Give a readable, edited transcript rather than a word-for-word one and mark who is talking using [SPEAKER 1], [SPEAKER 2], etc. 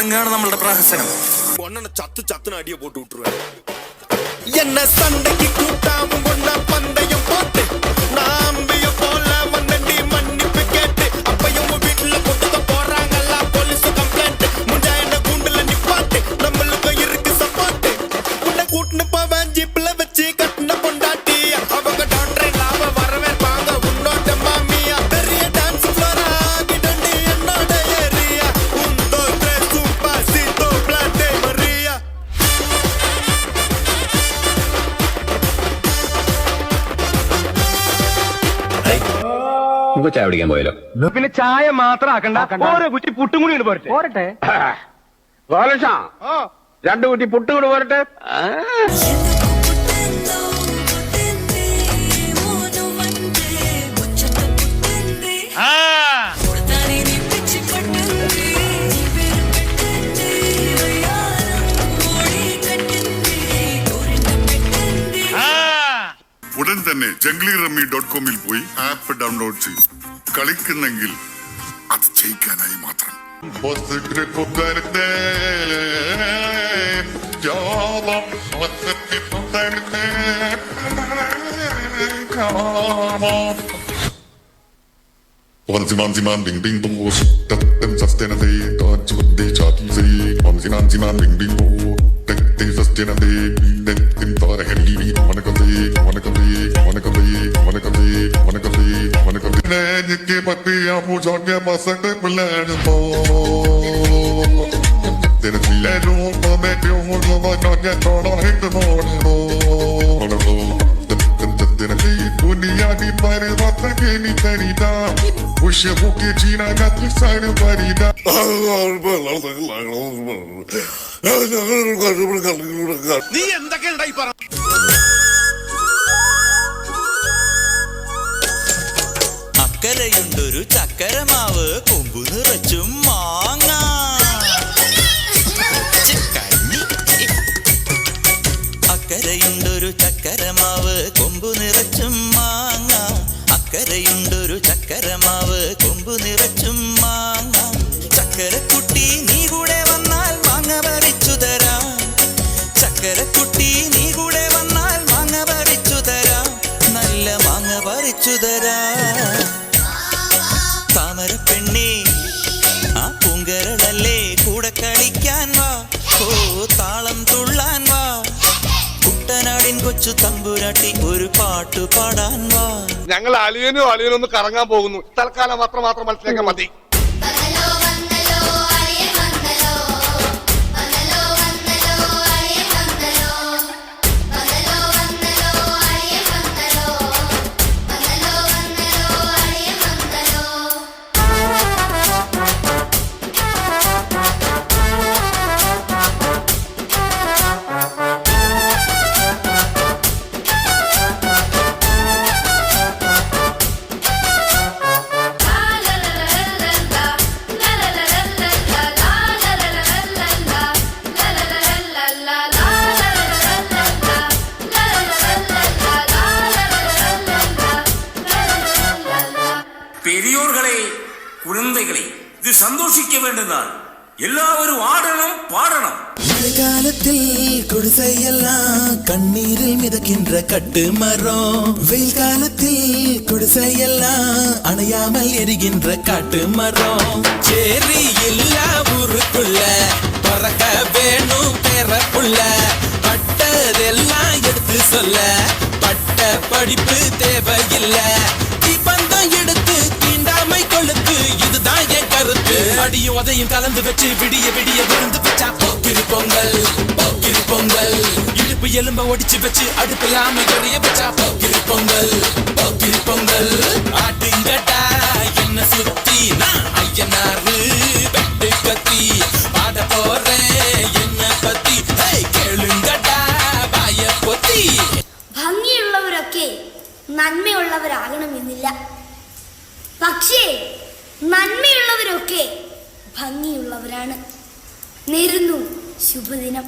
[SPEAKER 1] തുടങ്ങുകയാണ് നമ്മളുടെ പ്രഹസനം.
[SPEAKER 2] ചത്തിനടിയെ പോട്ട് വിട്ടുക എന്നെ സണ്ടയ്ക്ക് കൂട്ടാവും കൊണ്ട പന്തയം പോട്ട് നാമ്പിയ പോലെ വണ്ടി മണ്ണിപ്പ് കേട്ട് അപ്പയും വീട്ടിലെ കൊട്ടുക പോറാങ്ങല്ല പോലീസ് കംപ്ലൈന്റ് മുണ്ടാ എന്നെ കൂണ്ടില് നിപ്പാട്ട് നമ്മൾക്ക് ഇருக்கு സപ്പോർട്ട് ഉന്നെ കൂട്ടിന് പോവാൻ ജീപ്പിലെ വെച്ച് കട്ടിന പൊണ്ടാട്ടി അവക ഡോക്ടറെ ലാഭ വരവേൽപ്പാങ്ക ഉന്നോട്ട മാമിയ പെരിയ ഡാൻസ് ഫ്ലോർ ആകിടണ്ടി എന്നോട് ഏറിയ ഉന്തോ tres un pasito plante Maria.
[SPEAKER 3] ചായ പിടിക്കാൻ പോയല്ലോ.
[SPEAKER 4] പിന്നെ ചായ മാത്രം ആക്കണ്ട, ഓരോ കുറ്റി പുട്ടും കൂടി പോരട്ടെ.
[SPEAKER 3] ബാലകൃഷ്ണ, 2 കുറ്റി പുട്ടും കൂടി പോരട്ടെ.
[SPEAKER 5] ഉടൻ തന്നെ junglyrummy.com-ൽ പോയി ആപ്പ് ഡൗൺലോഡ് ചെയ്യും. കളിക്കുന്നെങ്കിൽ അത് ജയിക്കാനായി മാത്രം. que patia mucho que pasa de plano te filero no me dio no va no ya no hit the morning dunia di pare vata ke ni tarida wish you ke jina na trisana parida
[SPEAKER 2] നീ എന്തൊക്കെയാ ഈ പറ
[SPEAKER 1] അക്കരയുണ്ടൊരു ചക്കരമാവ് കൊമ്പു നിറച്ചും മാങ്ങ. അക്കരയുണ്ടൊരു ചക്കരമാവ് കൊമ്പു നിറച്ചും മാങ്ങ. അക്കരയുണ്ടൊരു ചക്കരമാവ് കൊമ്പു നിറച്ചും മാങ്ങ. ചക്കരക്കുട്ടി നീ കൂടെ വന്നാൽ മാങ്ങ പറിച്ചു തരാം. ചക്കരക്കുട്ടി നീ കൂടെ വന്നാൽ മാങ്ങ പറിച്ചു തരാം. നല്ല മാങ്ങ പറിച്ചു തരാം. താമരപ്പെണ്ണേ ആ പൂങ്കരളല്ലേ കൂടെ കളിക്കാൻ വാ. ഓ താളം തുള്ളാൻ വാ. കുട്ടനാടിൻ കൊച്ചു തമ്പുരാട്ടി ഒരു പാട്ടു പാടാൻ വാ.
[SPEAKER 4] ഞങ്ങൾ അളിയനും ഒന്ന് കറങ്ങാൻ പോകുന്നു. തൽക്കാലം മാത്രം മനസ്സിലാക്കാൻ മതി.
[SPEAKER 6] பெரியோர்களே, குழந்தைகளே, இது சந்தோஷிக்க வேண்டிய நாள். எல்லாரும் ஆடணும் பாடணும்.
[SPEAKER 7] மழைக்காலத்தில் குடிசையெல்லாம் கண்ணீரில் மிதக்கின்ற கட்டு மரம். வெயில் காலத்தில் குடிசையெல்லாம் அணையாமல் எரிகின்ற காட்டு மரம். சேரி எல்லா ஊருக்குள்ள பறக்க வேணும் பேரப்புள்ள. பட்டதெல்லாம் எடுத்து சொல்ல பட்ட படிப்பு தேவையில்லை. பந்தம் எடுத்து தீண்டாமை கொழுக்கு இதுதான் என் கருத்து. அடியும் உதையும் கலந்து வச்சு விடிய விழுந்து வச்சா போக்கிரி பொங்கல் போக்கிரி பொங்கல். இடுப்பு எலும்ப ஒடிச்சு வச்சு அடுப்பில்லாம எறிய வச்சா போக்கிரி பொங்கல் போக்கிரி பொங்கல். ஆட்டுங்கட்டா என்ன சுத்தி நான் ஐயனாரு வெட்டு கத்தி பாட போறேன் என்ன பத்தி. கேளுங்கட்டா பாய பொத்தி.
[SPEAKER 8] ഭംഗിയുള്ളവരൊക്കെ നന്മയുള്ളവരാകണമെന്നില്ല. പക്ഷേ നന്മയുള്ളവരൊക്കെ ഭംഗിയുള്ളവരാണ്. നേരുന്നു ശുഭദിനം.